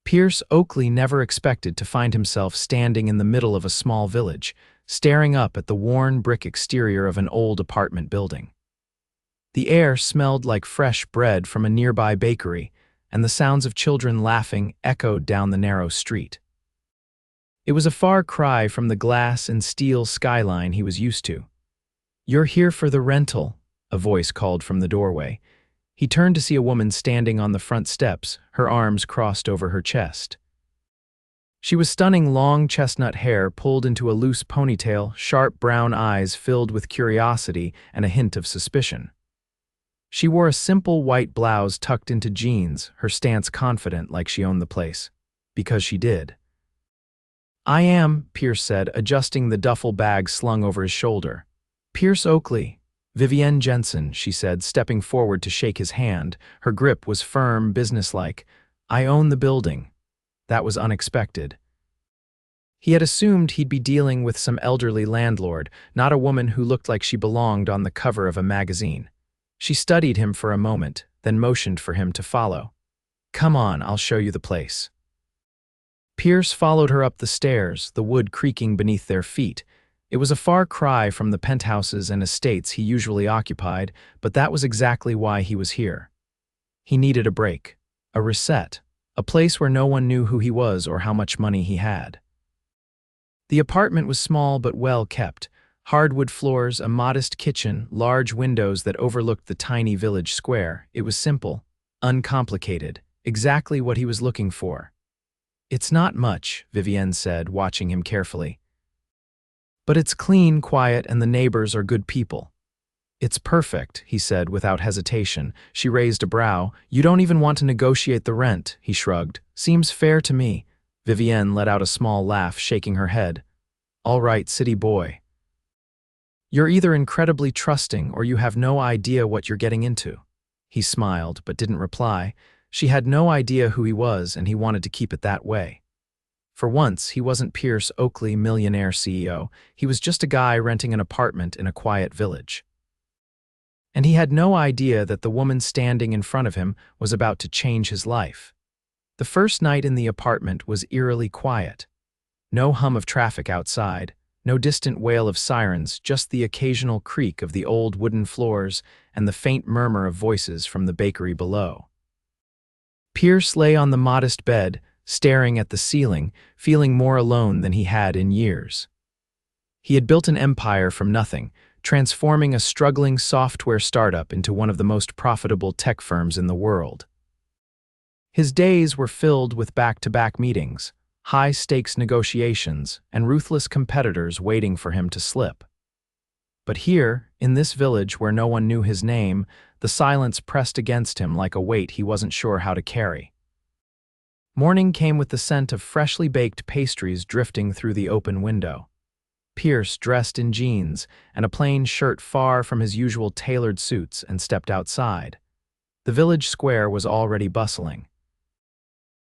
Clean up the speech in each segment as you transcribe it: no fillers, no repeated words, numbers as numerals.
Pierce Oakley never expected to find himself standing in the middle of a small village, staring up at the worn brick exterior of an old apartment building. The air smelled like fresh bread from a nearby bakery, and the sounds of children laughing echoed down the narrow street. It was a far cry from the glass and steel skyline he was used to. "You're here for the rental," a voice called from the doorway. He turned to see a woman standing on the front steps, her arms crossed over her chest. She was stunning, long chestnut hair pulled into a loose ponytail, sharp brown eyes filled with curiosity and a hint of suspicion. She wore a simple white blouse tucked into jeans, her stance confident like she owned the place. Because she did. "I am," Pierce said, adjusting the duffel bag slung over his shoulder. "Pierce Oakley. Vivienne Jensen," she said, stepping forward to shake his hand. Her grip was firm, businesslike. "I own the building." That was unexpected. He had assumed he'd be dealing with some elderly landlord, not a woman who looked like she belonged on the cover of a magazine. She studied him for a moment, then motioned for him to follow. "Come on, I'll show you the place." Pierce followed her up the stairs, the wood creaking beneath their feet. It was a far cry from the penthouses and estates he usually occupied, but that was exactly why he was here. He needed a break, a reset, a place where no one knew who he was or how much money he had. The apartment was small but well kept. Hardwood floors, a modest kitchen, large windows that overlooked the tiny village square. It was simple, uncomplicated, exactly what he was looking for. "It's not much," Vivienne said, watching him carefully. "But it's clean, quiet, and the neighbors are good people." "It's perfect," he said without hesitation. She raised a brow. "You don't even want to negotiate the rent," he shrugged. "Seems fair to me." Vivienne let out a small laugh, shaking her head. "All right, city boy. You're either incredibly trusting or you have no idea what you're getting into." He smiled, but didn't reply. She had no idea who he was, and he wanted to keep it that way. For once, he wasn't Pierce Oakley, millionaire CEO. He was just a guy renting an apartment in a quiet village. And he had no idea that the woman standing in front of him was about to change his life. The first night in the apartment was eerily quiet. No hum of traffic outside, no distant wail of sirens, just the occasional creak of the old wooden floors and the faint murmur of voices from the bakery below. Pierce lay on the modest bed, staring at the ceiling, feeling more alone than he had in years. He had built an empire from nothing, transforming a struggling software startup into one of the most profitable tech firms in the world. His days were filled with back-to-back meetings, high-stakes negotiations, and ruthless competitors waiting for him to slip. But here, in this village where no one knew his name, the silence pressed against him like a weight he wasn't sure how to carry. Morning came with the scent of freshly baked pastries drifting through the open window. Pierce dressed in jeans and a plain shirt far from his usual tailored suits and stepped outside. The village square was already bustling.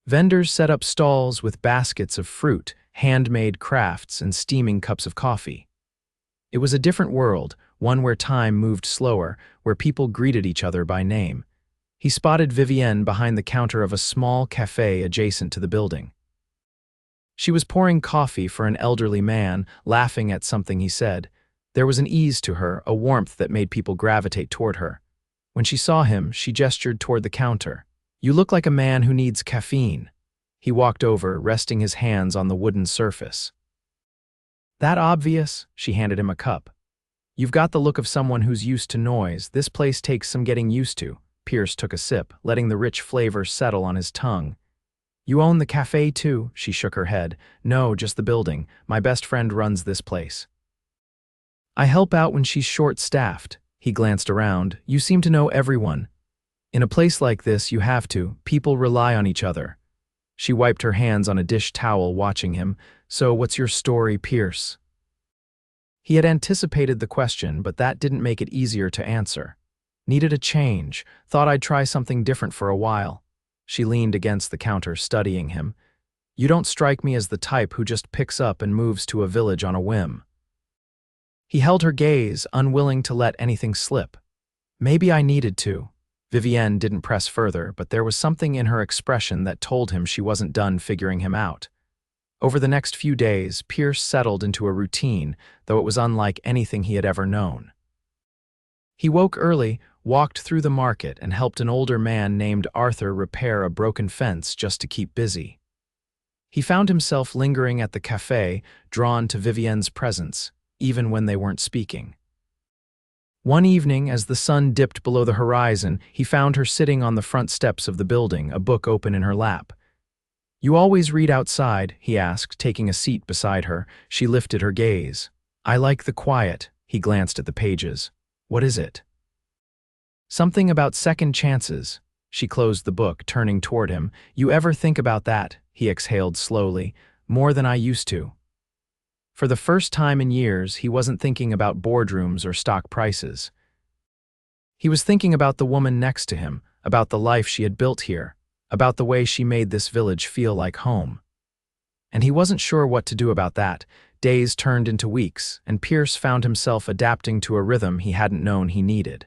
Vendors set up stalls with baskets of fruit, handmade crafts, and steaming cups of coffee. It was a different world, one where time moved slower, where people greeted each other by name. He spotted Vivienne behind the counter of a small cafe adjacent to the building. She was pouring coffee for an elderly man, laughing at something he said. There was an ease to her, a warmth that made people gravitate toward her. When she saw him, she gestured toward the counter. "You look like a man who needs caffeine." He walked over, resting his hands on the wooden surface. "That obvious?" She handed him a cup. "You've got the look of someone who's used to noise. This place takes some getting used to." Pierce took a sip, letting the rich flavor settle on his tongue. "You own the cafe too?" She shook her head. "No, just the building. My best friend runs this place." "I help out when she's short-staffed." He glanced around. "You seem to know everyone." "In a place like this, you have to. People rely on each other." She wiped her hands on a dish towel, watching him. "So what's your story, Pierce?" He had anticipated the question, but that didn't make it easier to answer. "Needed a change. Thought I'd try something different for a while." She leaned against the counter, studying him. "You don't strike me as the type who just picks up and moves to a village on a whim." He held her gaze, unwilling to let anything slip. "Maybe I needed to." Vivienne didn't press further, but there was something in her expression that told him she wasn't done figuring him out. Over the next few days, Pierce settled into a routine, though it was unlike anything he had ever known. He woke early, walked through the market, and helped an older man named Arthur repair a broken fence just to keep busy. He found himself lingering at the cafe, drawn to Vivienne's presence, even when they weren't speaking. One evening, as the sun dipped below the horizon, he found her sitting on the front steps of the building, a book open in her lap. "You always read outside?" he asked, taking a seat beside her. She lifted her gaze. "I like the quiet." He glanced at the pages. "What is it?" "Something about second chances." She closed the book, turning toward him. "You ever think about that?" He exhaled slowly. "More than I used to." For the first time in years, he wasn't thinking about boardrooms or stock prices. He was thinking about the woman next to him, about the life she had built here, about the way she made this village feel like home. And he wasn't sure what to do about that. Days turned into weeks, and Pierce found himself adapting to a rhythm he hadn't known he needed.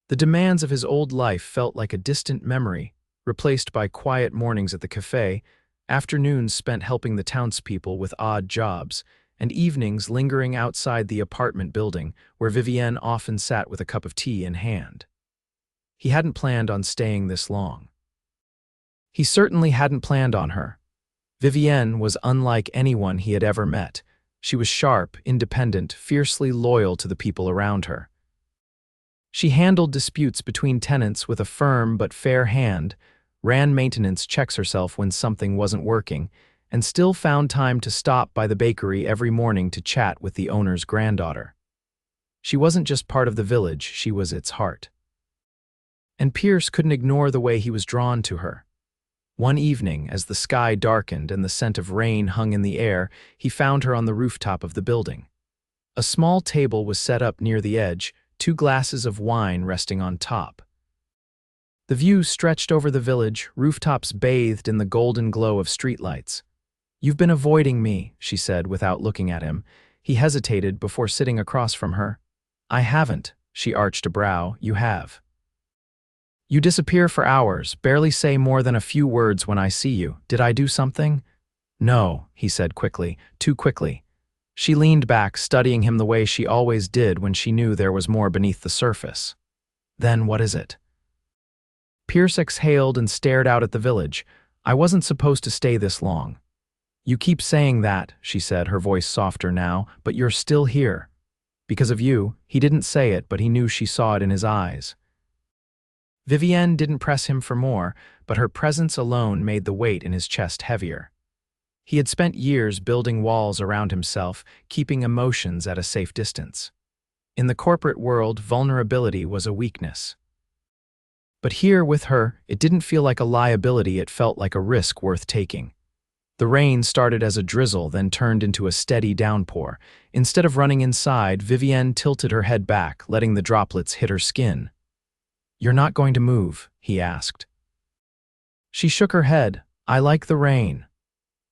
The demands of his old life felt like a distant memory, replaced by quiet mornings at the cafe, afternoons spent helping the townspeople with odd jobs, and evenings lingering outside the apartment building where Vivienne often sat with a cup of tea in hand. He hadn't planned on staying this long. He certainly hadn't planned on her. Vivienne was unlike anyone he had ever met. She was sharp, independent, fiercely loyal to the people around her. She handled disputes between tenants with a firm but fair hand, ran maintenance checks herself when something wasn't working, and still found time to stop by the bakery every morning to chat with the owner's granddaughter. She wasn't just part of the village, she was its heart. And Pierce couldn't ignore the way he was drawn to her. One evening, as the sky darkened and the scent of rain hung in the air, he found her on the rooftop of the building. A small table was set up near the edge, 2 glasses of wine resting on top. The view stretched over the village, rooftops bathed in the golden glow of streetlights. "You've been avoiding me," she said without looking at him. He hesitated before sitting across from her. "I haven't," she arched a brow. "You have. You disappear for hours, barely say more than a few words when I see you. Did I do something?" "No," he said quickly, too quickly. She leaned back, studying him the way she always did when she knew there was more beneath the surface. "Then what is it?" Pierce exhaled and stared out at the village. "I wasn't supposed to stay this long." "You keep saying that," she said, her voice softer now, "but you're still here. Because of you." He didn't say it, but he knew she saw it in his eyes. Vivienne didn't press him for more, but her presence alone made the weight in his chest heavier. He had spent years building walls around himself, keeping emotions at a safe distance. In the corporate world, vulnerability was a weakness. But here, with her, it didn't feel like a liability, it felt like a risk worth taking. The rain started as a drizzle, then turned into a steady downpour. Instead of running inside, Vivienne tilted her head back, letting the droplets hit her skin. "You're not going to move?" he asked. She shook her head. "I like the rain."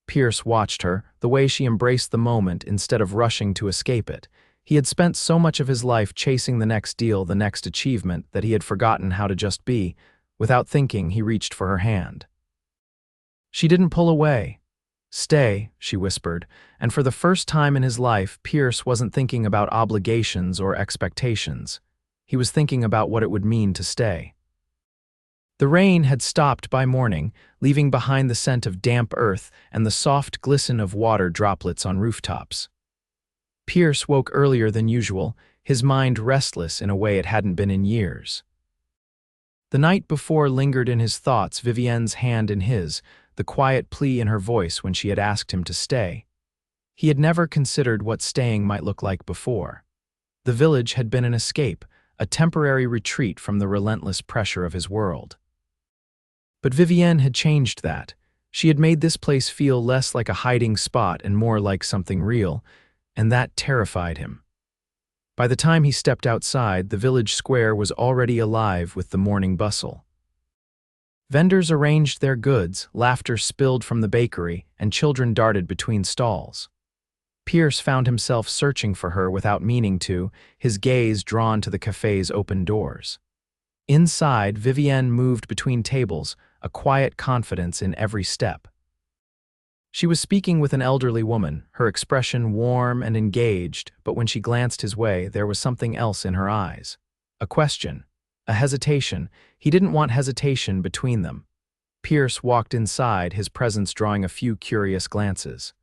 Pierce watched her, the way she embraced the moment instead of rushing to escape it. He had spent so much of his life chasing the next deal, the next achievement, that he had forgotten how to just be. Without thinking, he reached for her hand. She didn't pull away. "Stay," she whispered, and for the first time in his life, Pierce wasn't thinking about obligations or expectations. He was thinking about what it would mean to stay. The rain had stopped by morning, leaving behind the scent of damp earth and the soft glisten of water droplets on rooftops. Pierce woke earlier than usual, his mind restless in a way it hadn't been in years. The night before lingered in his thoughts, Vivienne's hand in his, the quiet plea in her voice when she had asked him to stay. He had never considered what staying might look like before. The village had been an escape, a temporary retreat from the relentless pressure of his world. But Vivienne had changed that. She had made this place feel less like a hiding spot and more like something real, and that terrified him. By the time he stepped outside, the village square was already alive with the morning bustle. Vendors arranged their goods, laughter spilled from the bakery, and children darted between stalls. Pierce found himself searching for her without meaning to, his gaze drawn to the cafe's open doors. Inside, Vivienne moved between tables, a quiet confidence in every step. She was speaking with an elderly woman, her expression warm and engaged, but when she glanced his way, there was something else in her eyes. A question, a hesitation. He didn't want hesitation between them. Pierce walked inside, his presence drawing a few curious glances.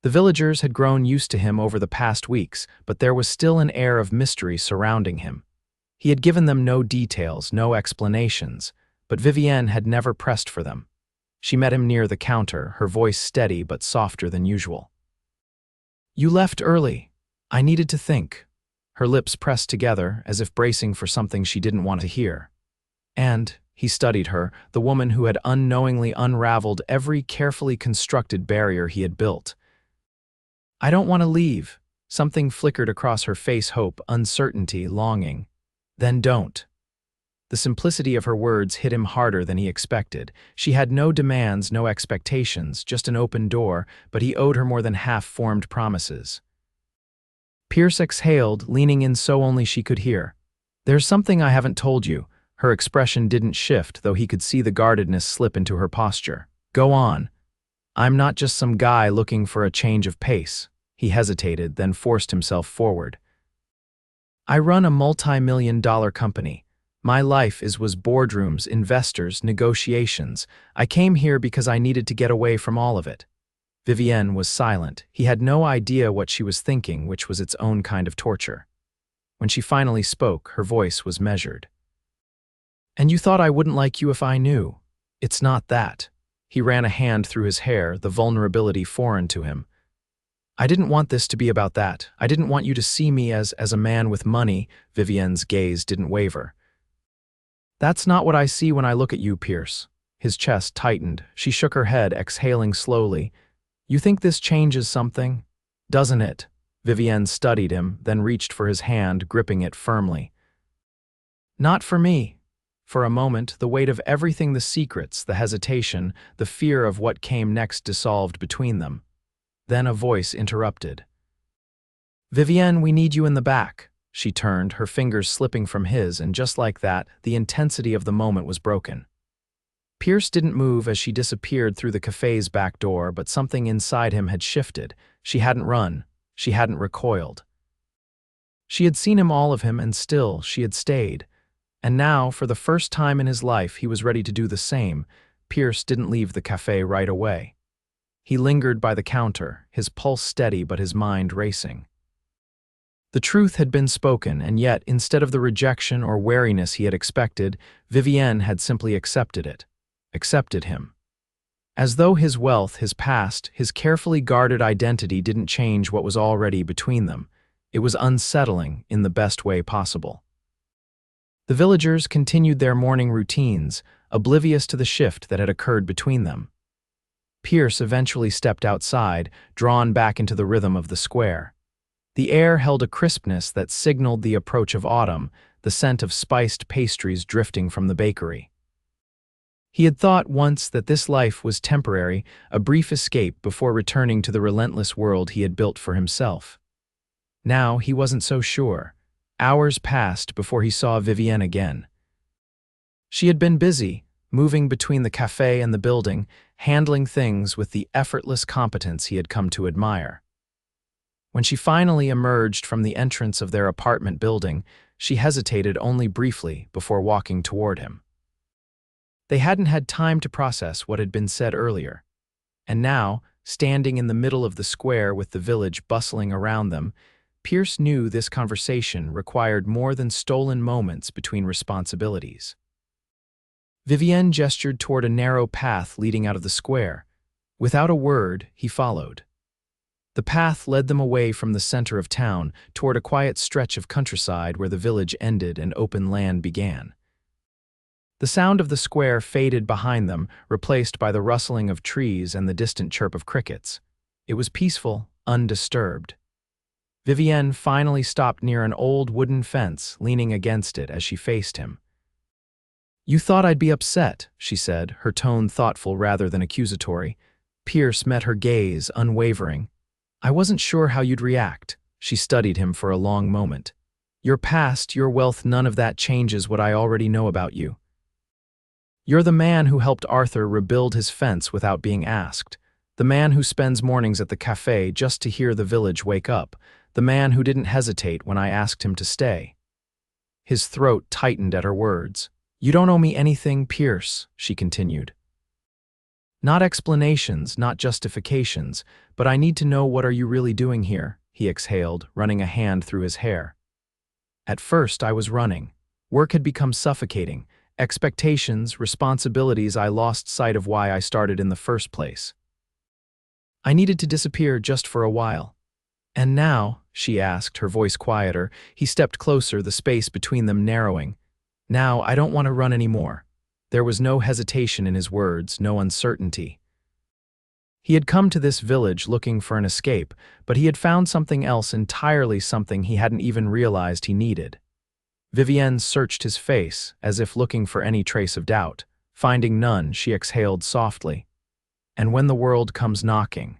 The villagers had grown used to him over the past weeks, but there was still an air of mystery surrounding him. He had given them no details, no explanations, but Vivienne had never pressed for them. She met him near the counter, her voice steady but softer than usual. "You left early. I needed to think." Her lips pressed together, as if bracing for something she didn't want to hear. And, he studied her, the woman who had unknowingly unraveled every carefully constructed barrier he had built. "I don't want to leave." Something flickered across her face, hope, uncertainty, longing. "Then don't." The simplicity of her words hit him harder than he expected. She had no demands, no expectations, just an open door, but he owed her more than half-formed promises. Pierce exhaled, leaning in so only she could hear. "There's something I haven't told you." Her expression didn't shift, though he could see the guardedness slip into her posture. "Go on." "I'm not just some guy looking for a change of pace." He hesitated, then forced himself forward. "I run a multi-million-dollar company. My life was boardrooms, investors, negotiations. I came here because I needed to get away from all of it." Vivienne was silent. He had no idea what she was thinking, which was its own kind of torture. When she finally spoke, her voice was measured. "And you thought I wouldn't like you if I knew. It's not that." He ran a hand through his hair, the vulnerability foreign to him. "I didn't want this to be about that. I didn't want you to see me as a man with money." Vivienne's gaze didn't waver. "That's not what I see when I look at you, Pierce." His chest tightened. She shook her head, exhaling slowly. "You think this changes something? Doesn't it?" Vivienne studied him, then reached for his hand, gripping it firmly. "Not for me." For a moment, the weight of everything, the secrets, the hesitation, the fear of what came next dissolved between them. Then a voice interrupted. "Vivienne, we need you in the back." She turned, her fingers slipping from his, and just like that, the intensity of the moment was broken. Pierce didn't move as she disappeared through the cafe's back door, but something inside him had shifted. She hadn't run. She hadn't recoiled. She had seen him, all of him, and still she had stayed. And now, for the first time in his life, he was ready to do the same. Pierce didn't leave the cafe right away. He lingered by the counter, his pulse steady but his mind racing. The truth had been spoken, and yet, instead of the rejection or wariness he had expected, Vivienne had simply accepted it. Accepted him. As though his wealth, his past, his carefully guarded identity didn't change what was already between them. It was unsettling in the best way possible. The villagers continued their morning routines, oblivious to the shift that had occurred between them. Pierce eventually stepped outside, drawn back into the rhythm of the square. The air held a crispness that signaled the approach of autumn, the scent of spiced pastries drifting from the bakery. He had thought once that this life was temporary, a brief escape before returning to the relentless world he had built for himself. Now he wasn't so sure. Hours passed before he saw Vivienne again. She had been busy, moving between the cafe and the building, handling things with the effortless competence he had come to admire. When she finally emerged from the entrance of their apartment building, she hesitated only briefly before walking toward him. They hadn't had time to process what had been said earlier. And now, standing in the middle of the square with the village bustling around them, Pierce knew this conversation required more than stolen moments between responsibilities. Vivienne gestured toward a narrow path leading out of the square. Without a word, he followed. The path led them away from the center of town, toward a quiet stretch of countryside where the village ended and open land began. The sound of the square faded behind them, replaced by the rustling of trees and the distant chirp of crickets. It was peaceful, undisturbed. Vivienne finally stopped near an old wooden fence, leaning against it as she faced him. "You thought I'd be upset," she said, her tone thoughtful rather than accusatory. Pierce met her gaze, unwavering. "I wasn't sure how you'd react." She studied him for a long moment. Your past, your wealth, none of that changes what I already know about you. You're the man who helped Arthur rebuild his fence without being asked. The man who spends mornings at the cafe just to hear the village wake up. The man who didn't hesitate when I asked him to stay. His throat tightened at her words. You don't owe me anything, Pierce, she continued. Not explanations, not justifications, but I need to know what are you really doing here, he exhaled, running a hand through his hair. At first I was running. Work had become suffocating. Expectations, responsibilities, I lost sight of why I started in the first place. I needed to disappear just for a while. And now, she asked, her voice quieter, he stepped closer, the space between them narrowing. Now, I don't want to run anymore. There was no hesitation in his words, no uncertainty. He had come to this village looking for an escape, but he had found something else entirely, something he hadn't even realized he needed. Vivienne searched his face, as if looking for any trace of doubt. Finding none, she exhaled softly. And when the world comes knocking.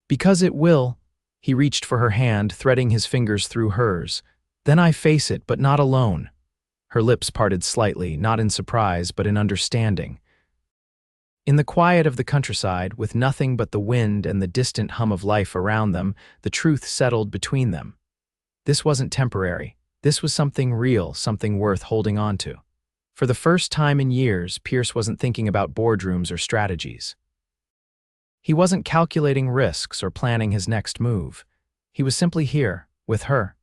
Because it will. He reached for her hand, threading his fingers through hers. Then I face it, but not alone. Her lips parted slightly, not in surprise, but in understanding. In the quiet of the countryside, with nothing but the wind and the distant hum of life around them, the truth settled between them. This wasn't temporary. This was something real, something worth holding on to. For the first time in years, Pierce wasn't thinking about boardrooms or strategies. He wasn't calculating risks or planning his next move. He was simply here, with her.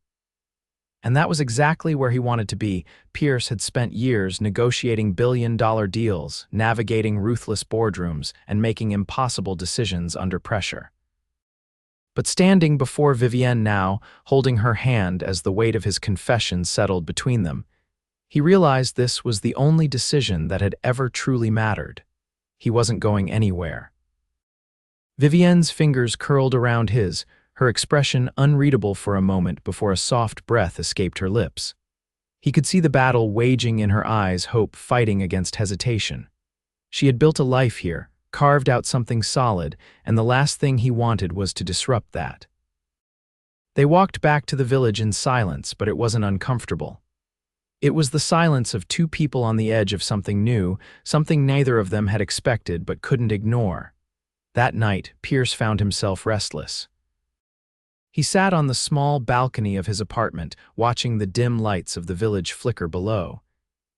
And that was exactly where he wanted to be. Pierce had spent years negotiating billion-dollar deals, navigating ruthless boardrooms, and making impossible decisions under pressure. But standing before Vivienne now, holding her hand as the weight of his confession settled between them, he realized this was the only decision that had ever truly mattered. He wasn't going anywhere. Vivienne's fingers curled around his, her expression unreadable for a moment before a soft breath escaped her lips. He could see the battle waging in her eyes, hope fighting against hesitation. She had built a life here, carved out something solid, and the last thing he wanted was to disrupt that. They walked back to the village in silence, but it wasn't uncomfortable. It was the silence of two people on the edge of something new, something neither of them had expected but couldn't ignore. That night, Pierce found himself restless. He sat on the small balcony of his apartment, watching the dim lights of the village flicker below.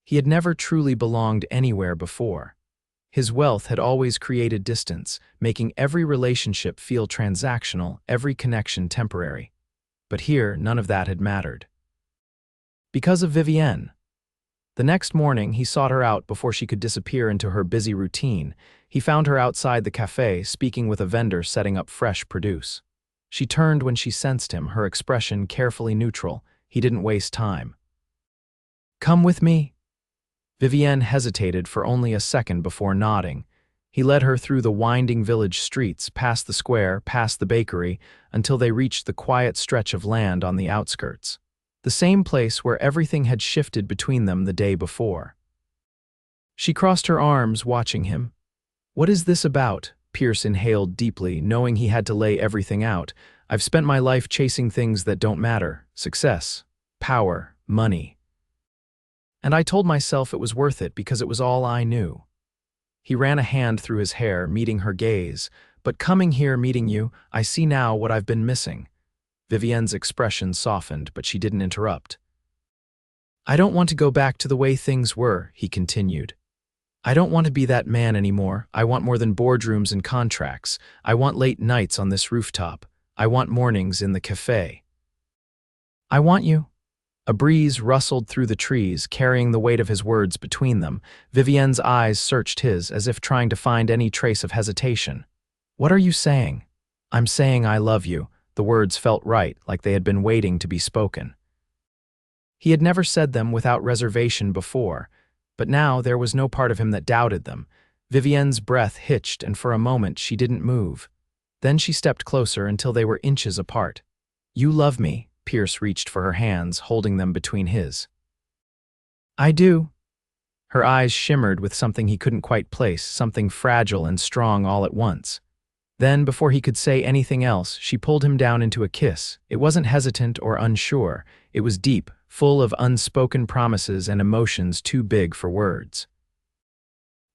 He had never truly belonged anywhere before. His wealth had always created distance, making every relationship feel transactional, every connection temporary. But here, none of that had mattered. Because of Vivienne. The next morning, he sought her out before she could disappear into her busy routine. He found her outside the cafe, speaking with a vendor setting up fresh produce. She turned when she sensed him, her expression carefully neutral. He didn't waste time. Come with me. Vivienne hesitated for only a second before nodding. He led her through the winding village streets, past the square, past the bakery, until they reached the quiet stretch of land on the outskirts. The same place where everything had shifted between them the day before. She crossed her arms, watching him. What is this about? Pierce inhaled deeply, knowing he had to lay everything out. I've spent my life chasing things that don't matter. Success, power, money. And I told myself it was worth it because it was all I knew. He ran a hand through his hair, meeting her gaze. But coming here, meeting you, I see now what I've been missing. Vivienne's expression softened, but she didn't interrupt. I don't want to go back to the way things were, he continued. I don't want to be that man anymore. I want more than boardrooms and contracts. I want late nights on this rooftop. I want mornings in the cafe. I want you. A breeze rustled through the trees, carrying the weight of his words between them. Vivienne's eyes searched his, as if trying to find any trace of hesitation. What are you saying? I'm saying I love you. The words felt right, like they had been waiting to be spoken. He had never said them without reservation before, but now there was no part of him that doubted them. Vivienne's breath hitched, and for a moment she didn't move. Then she stepped closer until they were inches apart. You love me. Pierce reached for her hands, holding them between his. I do. Her eyes shimmered with something he couldn't quite place, something fragile and strong all at once. Then, before he could say anything else, she pulled him down into a kiss. It wasn't hesitant or unsure. It was deep, full of unspoken promises and emotions too big for words.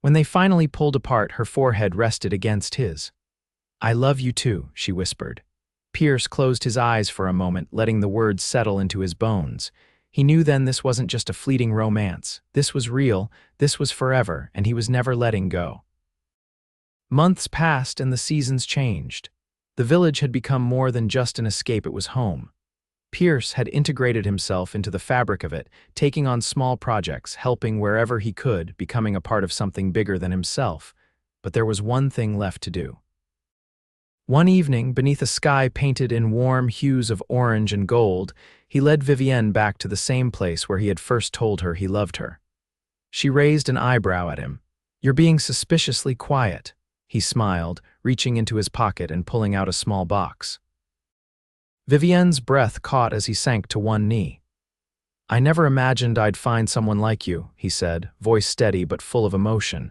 When they finally pulled apart, her forehead rested against his. "I love you too," she whispered. Pierce closed his eyes for a moment, letting the words settle into his bones. He knew then this wasn't just a fleeting romance. This was real, this was forever, and he was never letting go. Months passed and the seasons changed. The village had become more than just an escape, it was home. Pierce had integrated himself into the fabric of it, taking on small projects, helping wherever he could, becoming a part of something bigger than himself. But there was one thing left to do. One evening, beneath a sky painted in warm hues of orange and gold, he led Vivienne back to the same place where he had first told her he loved her. She raised an eyebrow at him. "You're being suspiciously quiet." He smiled, reaching into his pocket and pulling out a small box. Vivienne's breath caught as he sank to one knee. "I never imagined I'd find someone like you," he said, voice steady but full of emotion.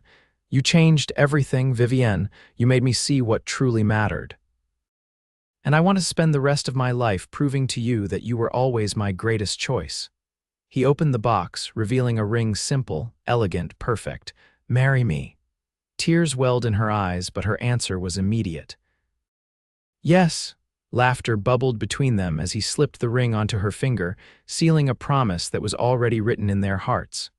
"You changed everything, Vivienne. You made me see what truly mattered. And I want to spend the rest of my life proving to you that you were always my greatest choice." He opened the box, revealing a ring simple, elegant, perfect. "Marry me." Tears welled in her eyes, but her answer was immediate. "Yes." Laughter bubbled between them as he slipped the ring onto her finger, sealing a promise that was already written in their hearts.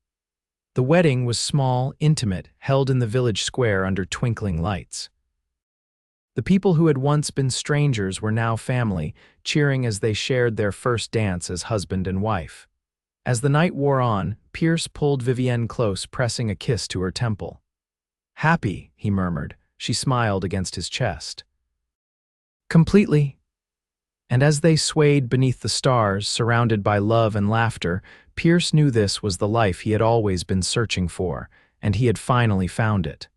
The wedding was small, intimate, held in the village square under twinkling lights. The people who had once been strangers were now family, cheering as they shared their first dance as husband and wife. As the night wore on, Pierce pulled Vivienne close, pressing a kiss to her temple. "Happy," he murmured. She smiled against his chest. "Completely." And as they swayed beneath the stars, surrounded by love and laughter, Pierce knew this was the life he had always been searching for, and he had finally found it.